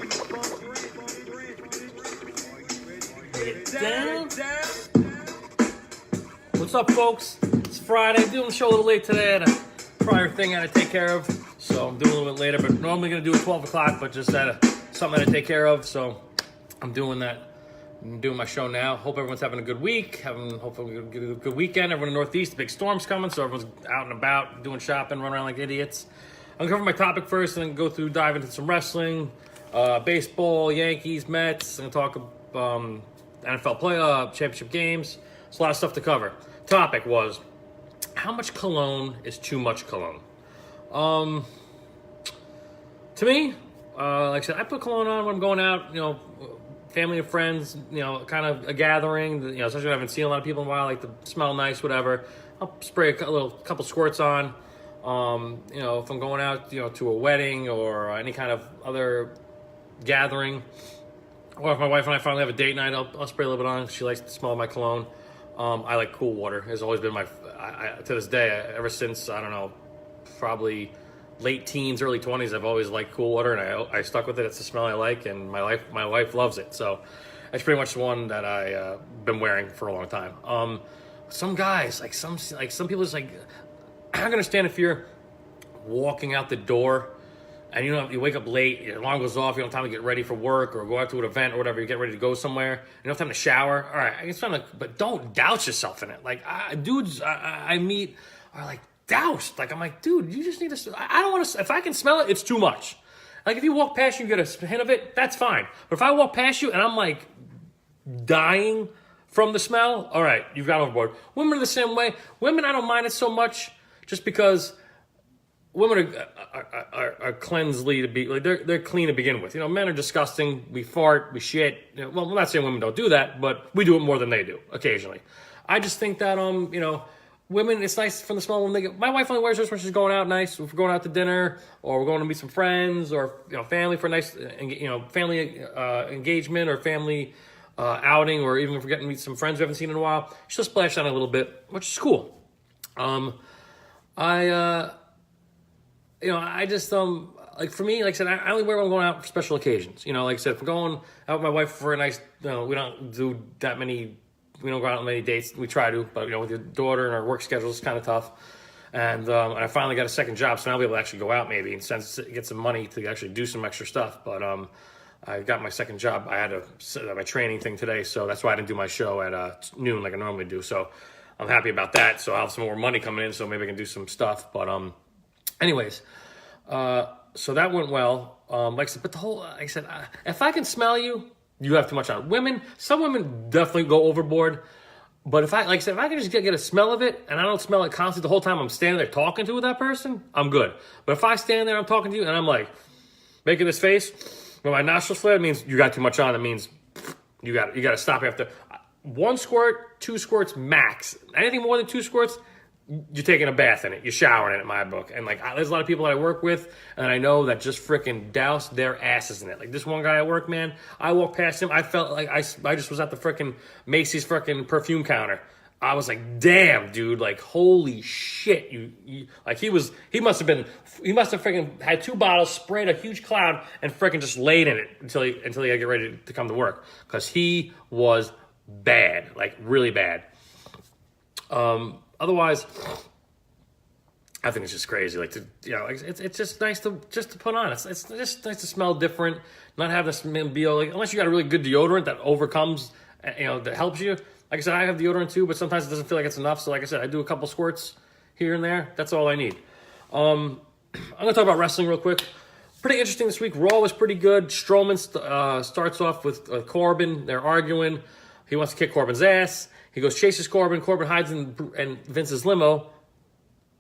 Down. What's up, folks? It's Friday. Doing the show a little late today. I had a prior thing I had to take care of, so I'm doing a little bit later. But normally going to do it 12 o'clock, but just had something I had to take care of, so I'm doing that. I'm doing my show now. Hope everyone's having a good week. Hopefully a good weekend. Everyone in the Northeast, the big storm's coming, so everyone's out and about, doing shopping, running around like idiots. I'm going to cover my topic first and then dive into some wrestling, baseball, Yankees, Mets. I'm going to talk NFL championship games. There's a lot of stuff to cover. Topic was, how much cologne is too much cologne? To me, like I said, I put cologne on when I'm going out, family and friends, kind of a gathering, especially when I haven't seen a lot of people in a while, like to smell nice, whatever. I'll spray a couple squirts on. If I'm going out, to a wedding or any kind of other gathering, or if my wife and I finally have a date night, I'll spray a little bit on. She likes the smell of my cologne. I like cool water. It's always been to this day, ever since, I don't know, probably late teens, early 20s, I've always liked cool water, and I stuck with it. It's the smell I like, and my wife loves it. So that's pretty much the one that I've been wearing for a long time. Some guys, some people, just like, I can understand if you're walking out the door and you wake up late, your alarm goes off, you don't have time to get ready for work or go out to an event or whatever, you get ready to go somewhere, you don't have time to shower. All right, it's fine, but don't douse yourself in it. Like, dudes I meet are like doused. Like, I'm like, dude, you just need to, I don't want to, if I can smell it, it's too much. Like, if you walk past you, you get a hint of it, that's fine. But if I walk past you and I'm like dying from the smell, all right, you've got overboard. Women are the same way. Women, I don't mind it so much just because women are cleansely to be, like, they're clean to begin with. Men are disgusting. We fart, we shit. Well, I'm not saying women don't do that, but we do it more than they do occasionally. I just think that women, it's nice from the smell when they get. My wife only wears this when she's going out nice. If we're going out to dinner or we're going to meet some friends or family for a nice family engagement or family outing, or even if we're getting to meet some friends we haven't seen in a while, she'll splash on a little bit, which is cool. I just, like, for me, like I said, I only wear when I'm going out for special occasions. Like I said, if we're going out with my wife for a nice, we don't do that many, we don't go out on many dates. We try to, but, with your daughter and our work schedule, it's kind of tough. And I finally got a second job, so now I'll be able to actually go out maybe and get some money to actually do some extra stuff. But I got my second job. I had my training thing today, so that's why I didn't do my show at noon like I normally do. So I'm happy about that. So I'll have some more money coming in, so maybe I can do some stuff. But anyways, so that went well. Like I said, but like I said, if I can smell you, you have too much on. Some women definitely go overboard. But if I can just get a smell of it, and I don't smell it constantly the whole time I'm standing there talking to that person, I'm good. But if I stand there, I'm talking to you, and I'm like making this face when my nostrils flare, it means you got too much on. It means you got to stop after 1 squirt, 2 squirts max. Anything more than 2 squirts, you're taking a bath in it. You're showering in it, in my book. And, like, there's a lot of people that I work with, and I know that just freaking douse their asses in it. Like, this one guy at work, man, I walked past him. I felt like I just was at the freaking Macy's freaking perfume counter. I was like, damn, dude, like, holy shit. Like, he must have freaking had 2 bottles, sprayed a huge cloud, and freaking just laid in it until he had to get ready to come to work. Because he was bad, like, really bad. Otherwise, I think it's just crazy. Like, it's just nice to put on. It's just nice to smell different, not have this be like, unless you got a really good deodorant that overcomes, that helps you. Like I said, I have deodorant too, but sometimes it doesn't feel like it's enough. So like I said, I do a couple squirts here and there. That's all I need. I'm gonna talk about wrestling real quick. Pretty interesting this week. Raw was pretty good. Strowman starts off with Corbin. They're arguing. He wants to kick Corbin's ass. He goes, chases Corbin. Corbin hides in Vince's limo.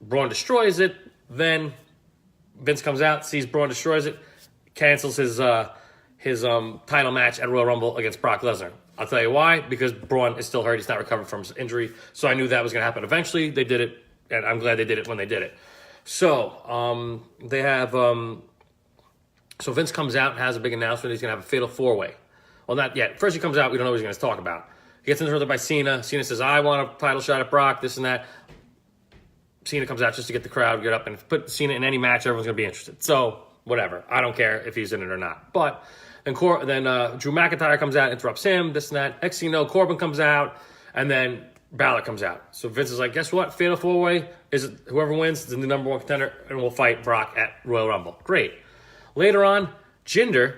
Braun destroys it. Then Vince comes out, sees Braun destroys it, cancels his title match at Royal Rumble against Brock Lesnar. I'll tell you why. Because Braun is still hurt. He's not recovered from his injury. So I knew that was going to happen eventually. They did it, and I'm glad they did it when they did it. So they have... So Vince comes out and has a big announcement. He's going to have a fatal 4-way. Well, not yet. First he comes out. We don't know what he's going to talk about. He gets interrupted by Cena. Cena says, I want a title shot at Brock, this and that. Cena comes out just to get the crowd, get up, and put Cena in any match, everyone's going to be interested. So whatever. I don't care if he's in it or not. But then Drew McIntyre comes out, interrupts him, this and that. Next thing you know, Corbin comes out, and then Balor comes out. So Vince is like, guess what? Fatal 4-way is whoever wins is the number one contender, and we'll fight Brock at Royal Rumble. Great. Later on, Jinder,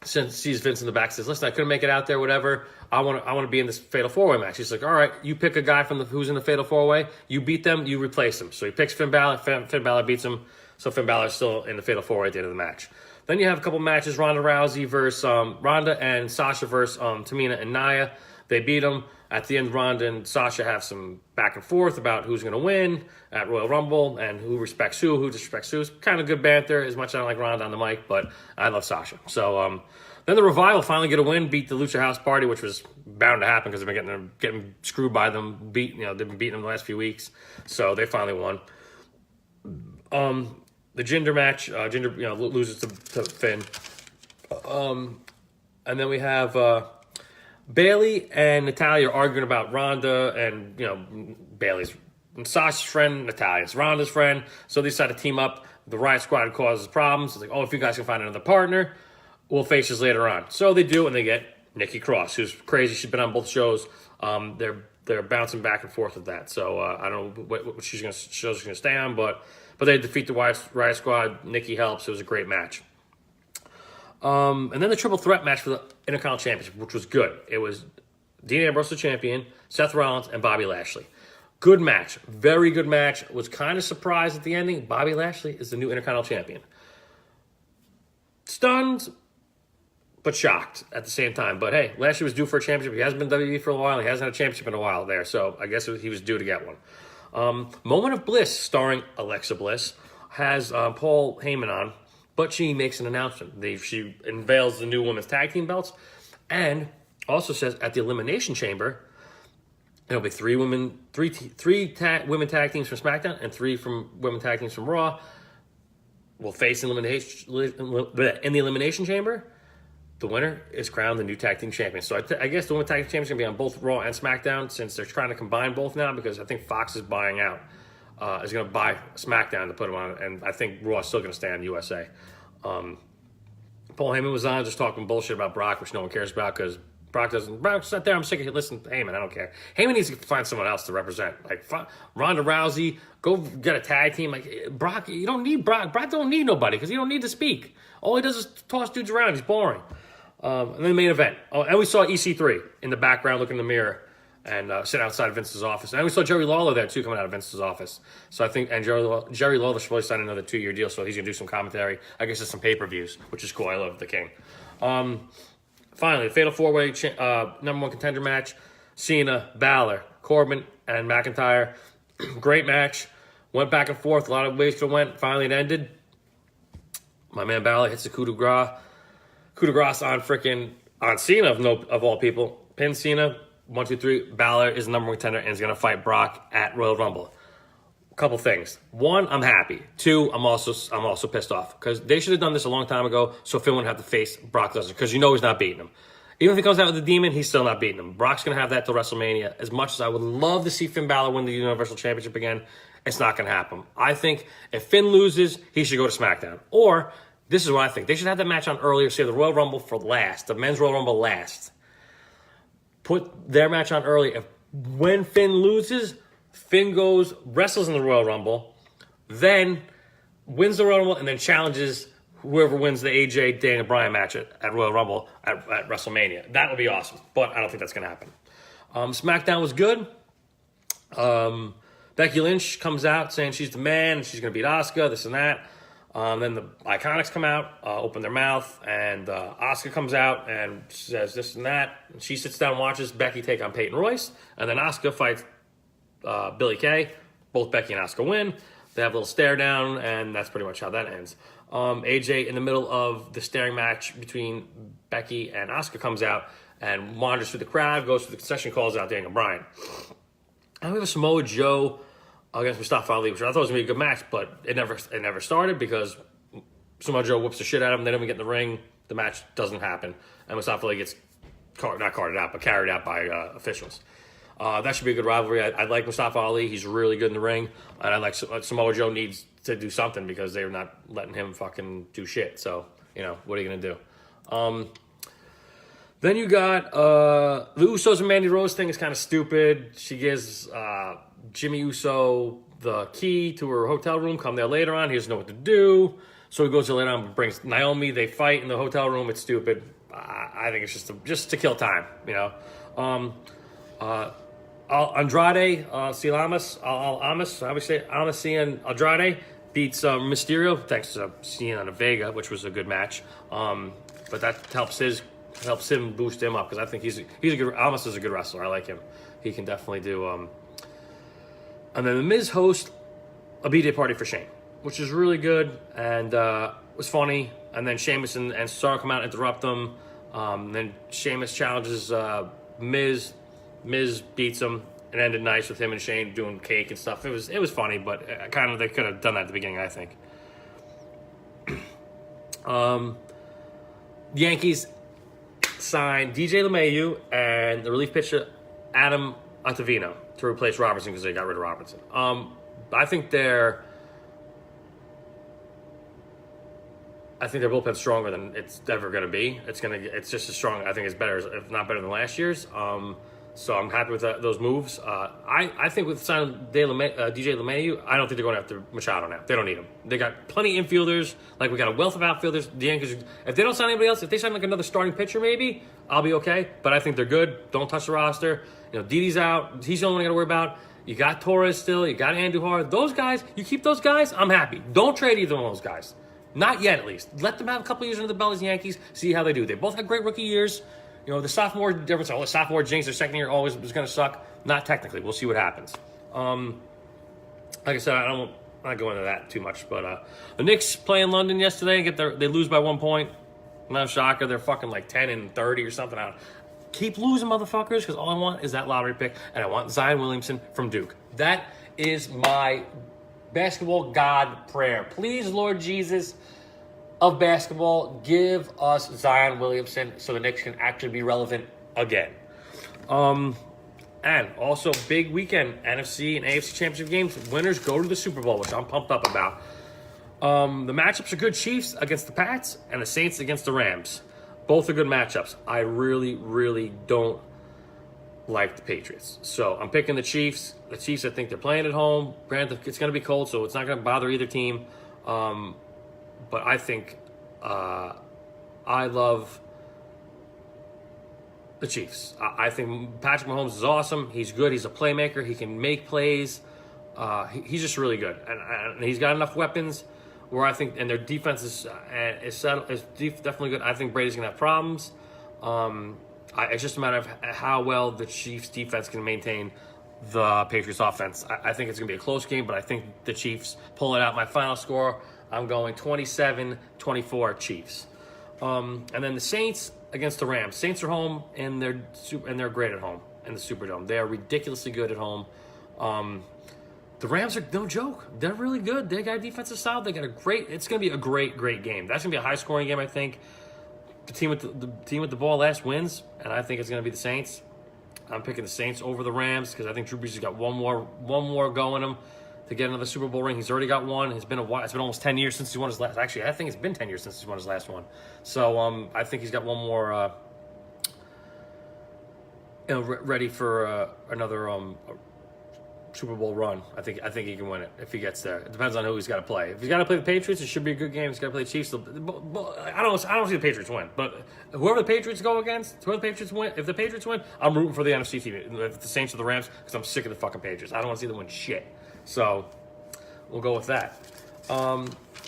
since sees Vince in the back, says, listen, I couldn't make it out there, whatever. I want to be in this Fatal 4-way match. He's like, all right, you pick a guy who's in the Fatal 4-way. You beat them, you replace them. So he picks Finn Balor. Finn Balor beats him. So Finn Balor's still in the Fatal 4-way at the end of the match. Then you have a couple matches, Ronda Rousey versus Ronda and Sasha versus Tamina and Nia. They beat them. At the end, Ronda and Sasha have some back and forth about who's going to win at Royal Rumble and who respects who disrespects who. It's kind of good banter, as much as I don't like Ronda on the mic, but I love Sasha. So then the Revival finally get a win, beat the Lucha House Party, which was bound to happen because they've been getting screwed by them. They've been beating them the last few weeks, so they finally won. The Jinder match, Jinder loses to Finn, and then we have Bayley and Natalya are arguing about Ronda, and Bayley's Sasha's friend, Natalya's Ronda's friend, so they decide to team up. The Riot Squad causes problems. It's like, if you guys can find another partner, we'll face you later on. So they do, and they get Nikki Cross, who's crazy. She's been on both shows. They're bouncing back and forth with that. So I don't know what she's going to stay on, but they defeat the Riot Squad. Nikki helps. It was a great match. And then the triple threat match for the Intercontinental Championship, which was good. It was Dean Ambrose, the champion, Seth Rollins, and Bobby Lashley. Good match. Very good match. Was kind of surprised at the ending. Bobby Lashley is the new Intercontinental Champion. Stunned, but shocked at the same time. But hey, Lashley was due for a championship. He hasn't been WWE for a while. He hasn't had a championship in a while there. So I guess he was due to get one. Moment of Bliss, starring Alexa Bliss, has Paul Heyman on. But she makes an announcement. She unveils the new women's tag team belts, and also says at the Elimination Chamber, there'll be three women tag teams from SmackDown and 3 women tag teams from Raw. Will face in the Elimination Chamber. The winner is crowned the new tag team champion. So I guess the women's tag team champion is going to be on both Raw and SmackDown, since they're trying to combine both now, because I think Fox is buying out. Is going to buy SmackDown to put them on, and I think Raw is still going to stay on USA. Paul Heyman was on just talking bullshit about Brock, which no one cares about, because Brock's not there. I'm sick of it. Listen to Heyman. I don't care. Heyman needs to find someone else to represent. Like Ronda Rousey, go get a tag team. Like Brock, you don't need Brock. Brock don't need nobody because he don't need to speak. All he does is toss dudes around. He's boring. And then the main event. And we saw EC3 in the background looking in the mirror and sit outside Vince's office. And we saw Jerry Lawler there, too, coming out of Vince's office. So I think, and Jerry Lawler should probably sign another 2-year deal, so he's going to do some commentary. I guess there's some pay-per-views, which is cool. I love the King. Finally, the Fatal 4-Way number one contender match. Cena, Balor, Corbin, and McIntyre. Great match. Went back and forth. A lot of ways could have went. Finally, it ended. My man Balor hits the coup de grace. Coup de grace on Cena, of all people. Pin Cena. 1, 2, 3. Balor is the number one contender and is going to fight Brock at Royal Rumble. A couple things. 1, I'm happy. 2, I'm also pissed off because they should have done this a long time ago, so Finn wouldn't have to face Brock Lesnar, because he's not beating him. Even if he comes out with the Demon, he's still not beating him. Brock's going to have that till WrestleMania. As much as I would love to see Finn Balor win the Universal Championship again, it's not going to happen. I think if Finn loses, he should go to SmackDown. Or, this is what I think. They should have that match on earlier, save the Royal Rumble for last, the Men's Royal Rumble last. Put their match on early. When Finn loses, Finn wrestles in the Royal Rumble, then wins the Royal Rumble, and then challenges whoever wins the AJ Daniel Bryan match at Royal Rumble at WrestleMania. That would be awesome, but I don't think that's going to happen. SmackDown was good. Becky Lynch comes out saying she's the man, she's going to beat Asuka, this and that. Then the Iconics come out, open their mouth, and Asuka comes out and says this and that. And she sits down and watches Becky take on Peyton Royce, and then Asuka fights Billie Kay. Both Becky and Asuka win. They have a little stare down, and that's pretty much how that ends. AJ, in the middle of the staring match between Becky and Asuka, comes out and wanders through the crowd, goes through the concession, calls out Daniel Bryan. And we have a Samoa Joe against Mustafa Ali, which I thought was going to be a good match, but it never started because Samoa Joe whoops the shit out of him. They don't even get in the ring. The match doesn't happen. And Mustafa Ali gets carried out by officials. That should be a good rivalry. I like Mustafa Ali. He's really good in the ring. And I like Samoa Joe needs to do something because they're not letting him fucking do shit. So, what are you going to do? Then you got the Usos and Mandy Rose thing is kind of stupid. She gives Jimmy Uso the key to her hotel room. Come there later on. He doesn't know what to do. So he goes there later on and brings Naomi. They fight in the hotel room. It's stupid. I think it's just to kill time, Andrade Amos, obviously, and Andrade beats Mysterio thanks to Cena Vega, which was a good match. But that helps him boost him up because I think he's a good. Amos is a good wrestler. I like him. He can definitely do. And then the Miz hosts a B-Day party for Shane, which is really good and was funny. And then Sheamus and Cesaro come out and interrupt them. Then Sheamus challenges Miz. Miz beats him and ended nice with him and Shane doing cake and stuff. It was funny, but they could have done that at the beginning, I think. The Yankees signed DJ LeMahieu and the relief pitcher Adam Ottavino to replace Robertson because they got rid of Robertson. I think their bullpen's stronger than it's ever going to be. It's just as strong. I think it's better, if not better than last year's. So I'm happy with those moves. I think with signing DJ LeMahieu, I don't think they're going after Machado now. They don't need him. They got plenty of infielders. Like, we got a wealth of outfielders. The Yankees, if they don't sign anybody else, if they sign like another starting pitcher maybe, I'll be okay. But I think they're good. Don't touch the roster. Didi's out. He's the only one you got to worry about. You got Torres still. You got Andujar. Those guys, you keep those guys, I'm happy. Don't trade either one of those guys. Not yet, at least. Let them have a couple years under the belt as Yankees. See how they do. They both had great rookie years. The sophomore difference, the sophomore jinx, their second year always was going to suck. Not technically. We'll see what happens. Like I said, I'm not going into that too much. But the Knicks play in London yesterday. They lose by 1 point. Not a shocker. They're fucking like 10-30 or something. Keep losing, motherfuckers, because all I want is that lottery pick, and I want Zion Williamson from Duke. That is my basketball God prayer. Please, Lord Jesus of basketball, give us Zion Williamson so the Knicks can actually be relevant again. And also, big weekend, NFC and AFC Championship games. Winners go to the Super Bowl, which I'm pumped up about. The matchups are good. Chiefs against the Pats and the Saints against the Rams. Both are good matchups. I really, really don't like the Patriots. So I'm picking the Chiefs. The Chiefs, I think they're playing at home. Granted, it's going to be cold, so it's not going to bother either team. But I think I love the Chiefs. I think Patrick Mahomes is awesome. He's good. He's a playmaker. He can make plays. He's just really good. And he's got enough weapons where I think, and their defense is definitely good. I think Brady's going to have problems. It's just a matter of how well the Chiefs' defense can maintain the Patriots' offense. I think it's going to be a close game, but I think the Chiefs pull it out. My final score, I'm going 27-24 Chiefs. And then the Saints against the Rams. Saints are home, and they're great at home in the Superdome. They are ridiculously good at home. The Rams are no joke. They're really good. They got a defensive style. They got it's going to be a great game. That's going to be a high-scoring game, I think. The team with the ball last wins, and I think it's going to be the Saints. I'm picking the Saints over the Rams because I think Drew Brees has got one more go in him to get another Super Bowl ring. He's already got one. It's been a while. It's been almost 10 years since he won his last. Actually, I think it's been 10 years since he won his last one. So I think he's got one more ready for another Super Bowl run. I think he can win it if he gets there. It depends on who he's got to play. If he's got to play the Patriots, it should be a good game. If he's got to play the Chiefs. I don't see the Patriots win, but whoever the Patriots go against, whoever the Patriots win, if the Patriots win, I'm rooting for the NFC team, if the Saints or the Rams, because I'm sick of the fucking Patriots. I don't want to see them win shit. So we'll go with that.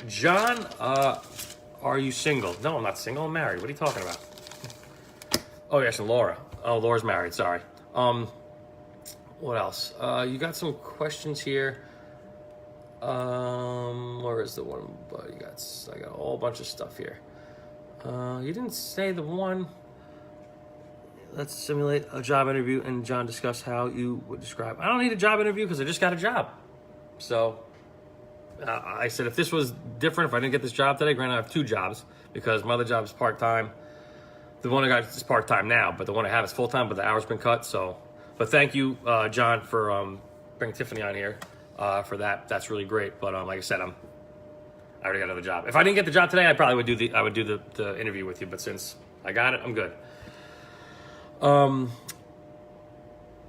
John, are you single? No, I'm not single. I'm married. What are you talking about? Oh yes, and Laura. Oh, Laura's married. Sorry. What else? You got some questions here. Where is the one? But I got a whole bunch of stuff here. You didn't say the one. Let's simulate a job interview, and John discuss how you would describe. I don't need a job interview because I just got a job. So I said if this was different, if I didn't get this job today, granted I have two jobs because my other job is part time. The one I got is part time now, but the one I have is full time, but the hours been cut, so. But thank you, John, for bringing Tiffany on here for that. That's really great. But like I said, I already got another job. If I didn't get the job today, I probably would do the interview with you. But since I got it, I'm good.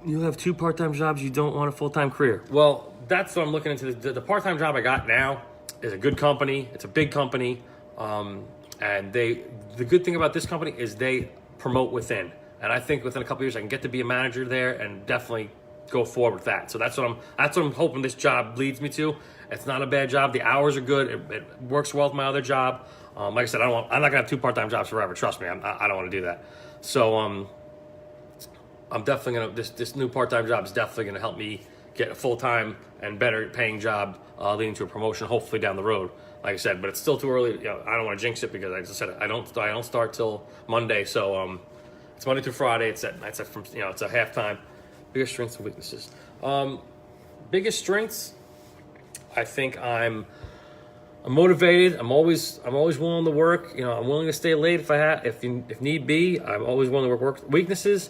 You have 2 part-time jobs. You don't want a full-time career. Well, that's what I'm looking into. The part-time job I got now is a good company. It's a big company. And the good thing about this company is they promote within. And I think within a couple of years, I can get to be a manager there and definitely go forward with that. So that's what I'm hoping this job leads me to. It's not a bad job. The hours are good. It works well with my other job. Like I said, I'm not gonna have 2 part-time jobs forever. Trust me, I don't want to do that. So I'm definitely gonna this new part-time job is definitely gonna help me get a full-time and better paying job, leading to a promotion hopefully down the road. Like I said, but it's still too early. I don't want to jinx it because, like I said, I don't start till Monday. So it's Monday through Friday. It's a half time. Biggest strengths and weaknesses. Biggest strengths. I think I'm motivated. I'm always willing to work. I'm willing to stay late if need be. I'm always willing to work. Weaknesses.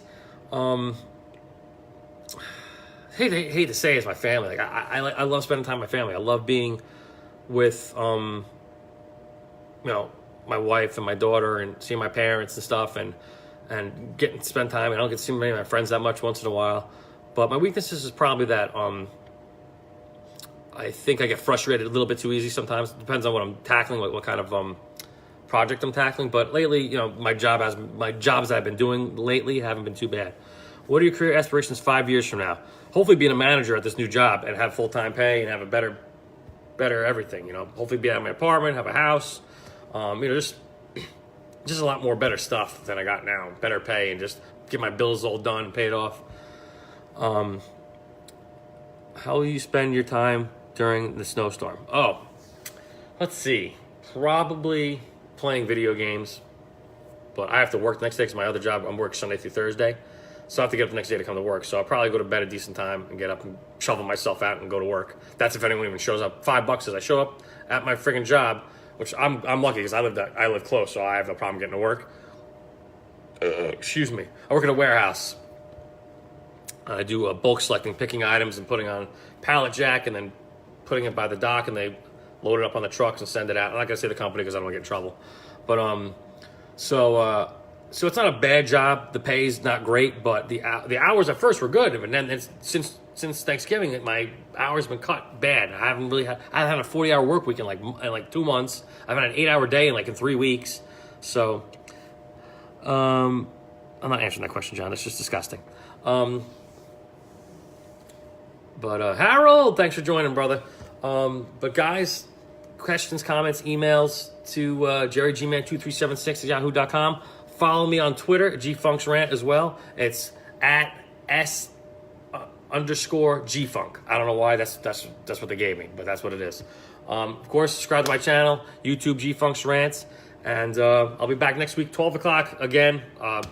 Hate to say it's my family. Like I love spending time with my family. I love being with my wife and my daughter and seeing my parents and stuff and getting to spend time. I don't get to see many of my friends that much once in a while. But my weaknesses is probably that I think I get frustrated a little bit too easy sometimes. It depends on what I'm tackling, what kind of project I'm tackling. But lately, my jobs that I've been doing lately haven't been too bad. What are your career aspirations 5 years from now? Hopefully being a manager at this new job and have full-time pay and have a better everything. Hopefully be out of my apartment, have a house. Just a lot more better stuff than I got now. Better pay and just get my bills all done, paid off. How will you spend your time during the snowstorm? Oh, let's see. Probably playing video games. But I have to work the next day because my other job, I'm working Sunday through Thursday. So I have to get up the next day to come to work. So I'll probably go to bed at a decent time and get up and shovel myself out and go to work. That's if anyone even shows up. $5 is I show up at my friggin' job, which I'm lucky because I live close, so I have no problem getting to work. Excuse me. I work in a warehouse. I do bulk selecting, picking items and putting on pallet jack and then putting it by the dock, and they load it up on the trucks and send it out. I'm not gonna say the company because I don't want to get in trouble. But so it's not a bad job. The pay is not great, but the hours at first were good, and then since Thanksgiving, my hours have been cut bad. I haven't had a 40-hour work week in like 2 months. I've had an 8-hour day in 3 weeks. So, I'm not answering that question, John. That's just disgusting. But Harold, thanks for joining, brother. But guys, questions, comments, emails to jerrygman2376@yahoo.com. Follow me on Twitter, GFunksRant as well. It's at _Gfunk. I don't know why. That's what they gave me, but that's what it is. Of course, subscribe to my channel, YouTube GFunksRants. And I'll be back next week, 12 o'clock again,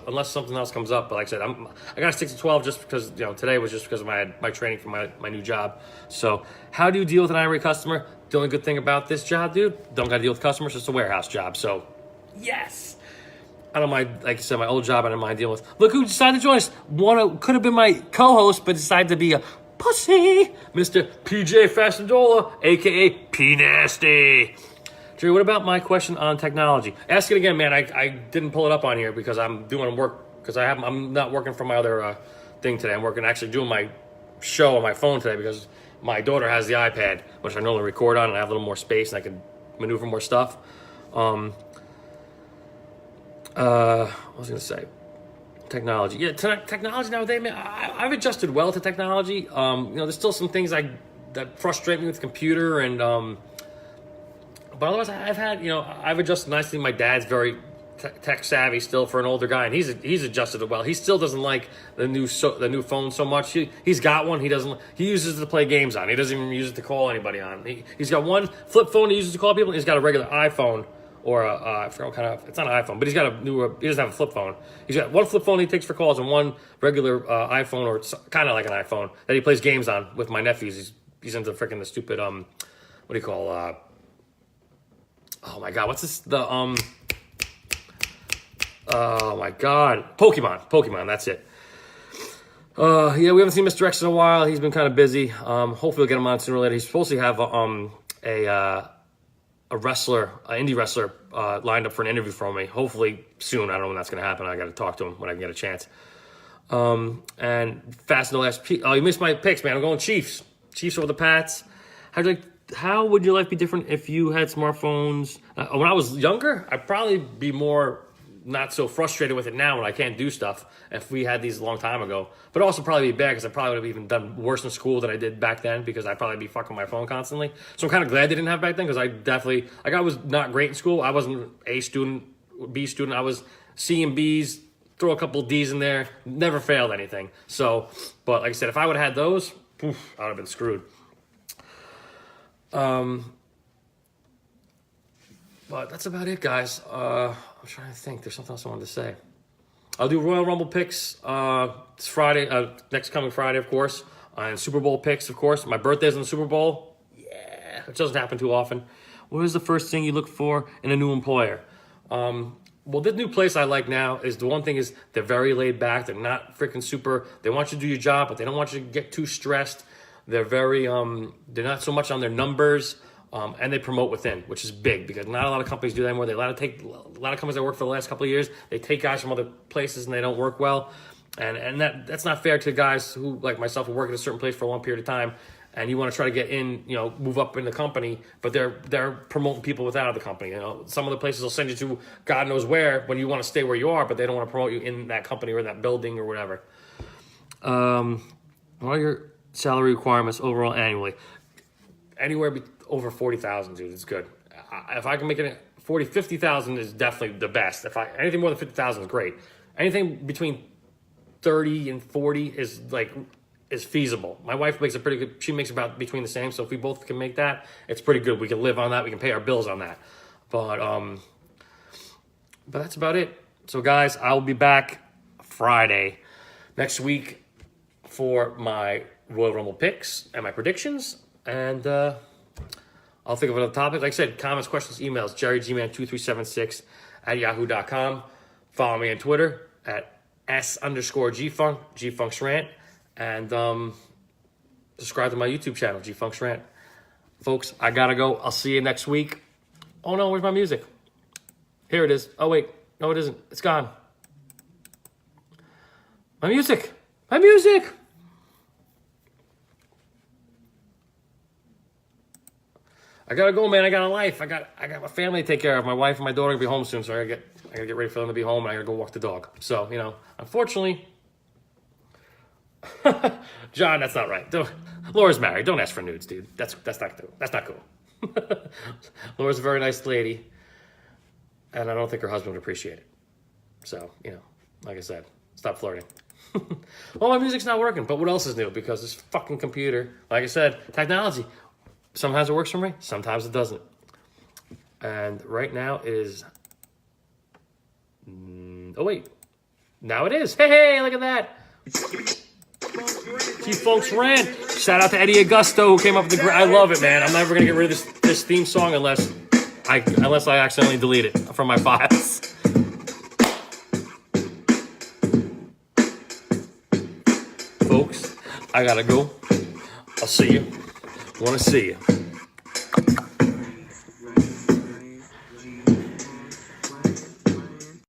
unless something else comes up. But like I said, I got to stick to 12 just because, today was just because of my training for my new job. So how do you deal with an irate customer? The only good thing about this job, dude, don't got to deal with customers. It's a warehouse job. So, yes. I don't mind, like I said, my old job I don't mind dealing with. Look who decided to join us. Could have been my co-host, but decided to be a pussy. Mr. PJ Fastendola, a.k.a. P Nasty. Jerry, what about my question on technology? Ask it again, man. I didn't pull it up on here because I'm doing work, because I'm not working from my other thing today. I'm actually doing my show on my phone today because my daughter has the iPad, which I normally record on, and I have a little more space and I can maneuver more stuff. What was I going to say? Technology. Yeah, technology nowadays, man, I've adjusted well to technology. There's still some things that frustrate me with the computer, and but otherwise I've adjusted nicely. My dad's very tech savvy still for an older guy, and he's adjusted it well. He still doesn't like the new phone so much. He's got one. He uses it to play games on. He doesn't even use it to call anybody on. He's got one flip phone he uses to call people. And he's got a regular iPhone. Or I forgot what kind of, it's not an iPhone, but he's got he doesn't have a flip phone. He's got one flip phone he takes for calls and one regular iPhone, or kind of like an iPhone, that he plays games on with my nephews. He's into freaking the stupid, what do you call, oh my God, what's this, oh my God, Pokemon, that's it. Yeah, we haven't seen Mr. X in a while. He's been kind of busy. Hopefully we'll get him on sooner or later. He's supposed to have a wrestler, an indie wrestler, lined up for an interview for me. Hopefully soon. I don't know when that's going to happen. I got to talk to him when I can get a chance. And fast in the last. Oh, you missed my picks, man. I'm going Chiefs. Chiefs over the Pats. How would your life be different if you had smartphones? When I was younger, I'd probably be more not so frustrated with it now when I can't do stuff if we had these a long time ago. But also probably be bad because I probably would have even done worse in school than I did back then because I'd probably be fucking my phone constantly. So I'm kind of glad they didn't have back then because I definitely, like I was not great in school. I wasn't A student, B student. I was C and B's, throw a couple D's in there, never failed anything. So, but like I said, if I would have had those, poof, I would have been screwed. But that's about it, guys. I'm trying to think. There's something else I wanted to say. I'll do Royal Rumble picks. It's Friday, next coming Friday, of course. And Super Bowl picks, of course. My birthday's in the Super Bowl. Yeah, which doesn't happen too often. What is the first thing you look for in a new employer? Well, the new place I like now is the one thing is they're very laid back. They're not freaking super. They want you to do your job, but they don't want you to get too stressed. They're very, they're not so much on their numbers. And they promote within, which is big because not a lot of companies do that anymore. A lot of companies that work for the last couple of years, they take guys from other places and they don't work well. And that's not fair to guys who, like myself, who work at a certain place for a long period of time. And you want to try to get in, move up in the company, but they're promoting people without the company. Some of the places will send you to God knows where when you want to stay where you are, but they don't want to promote you in that company or that building or whatever. What are your salary requirements overall annually? Anywhere over 40,000, dude, it's good. If I can make it 40, 50,000 is definitely the best. Anything more than 50,000 is great. Anything between 30 and 40 is feasible. My wife makes a pretty good. She makes about between the same. So if we both can make that, it's pretty good. We can live on that. We can pay our bills on that. But that's about it. So guys, I will be back Friday next week for my Royal Rumble picks and my predictions. And I'll think of another topic. Like I said, comments, questions, emails, jerrygman2376 at yahoo.com. Follow me on Twitter at S_Gfunk, Gfunk's Rant. And subscribe to my YouTube channel, Gfunk's Rant. Folks, I gotta go. I'll see you next week. Oh no, where's my music? Here it is. Oh wait, no it isn't. It's gone. My music! My music! I gotta go, man. I got a life. I got my family to take care of. My wife and my daughter will be home soon, so I gotta get ready for them to be home, and I gotta go walk the dog. So, unfortunately, John, that's not right. Laura's married. Don't ask for nudes, dude. That's not cool. Laura's a very nice lady, and I don't think her husband would appreciate it. So, like I said, stop flirting. Well, my music's not working, but what else is new? Because this fucking computer, like I said, technology. Sometimes it works for me, sometimes it doesn't. And right now it is... Oh, wait. Now it is. Hey, look at that. Gfunk's Rant. Shout out to Eddie Augusto who came up with the... I love it, man. I'm never going to get rid of this theme song unless I accidentally delete it from my files. Folks, I got to go. I'll see you. Want to see you.